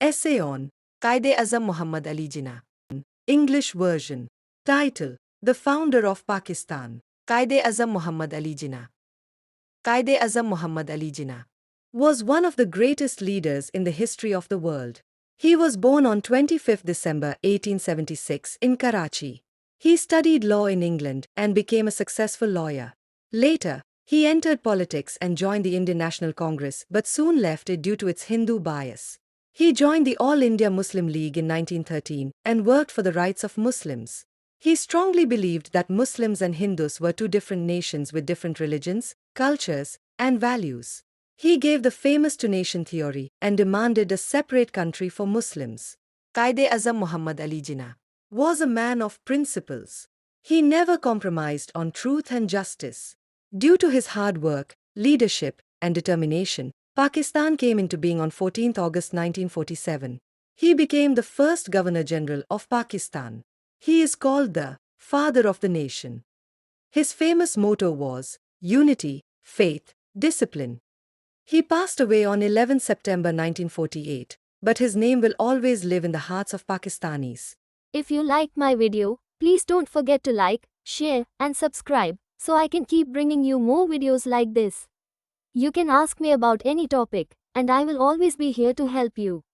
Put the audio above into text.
Essay on Quaid-e-azam Muhammad Ali Jinnah. English version. Title: The Founder of Pakistan. Quaid-e-azam Muhammad Ali Jinnah. Quaid-e-azam Muhammad Ali Jinnah was one of the greatest leaders in the history of the world. He was born on 25 December 1876 in Karachi. He studied law in England and became a successful lawyer. Later, he entered politics and joined the Indian National Congress but soon left it due to its Hindu bias. He joined the All India Muslim League in 1913 and worked for the rights of Muslims. He strongly believed that Muslims and Hindus were two different nations with different religions, cultures, and values. He gave the famous two-nation theory and demanded a separate country for Muslims. Quaid-e-azam Muhammad Ali Jinnah was a man of principles. He never compromised on truth and justice. Due to his hard work, leadership, and determination, Pakistan came into being on 14 August 1947. He became the first Governor-General of Pakistan. He is called the father of the nation. His famous motto was unity, faith, discipline. He passed away on 11 September 1948, but his name will always live in the hearts of Pakistanis. If you liked my video, please don't forget to like, share, and subscribe so I can keep bringing you more videos like this. You can ask me about any topic, and I will always be here to help you.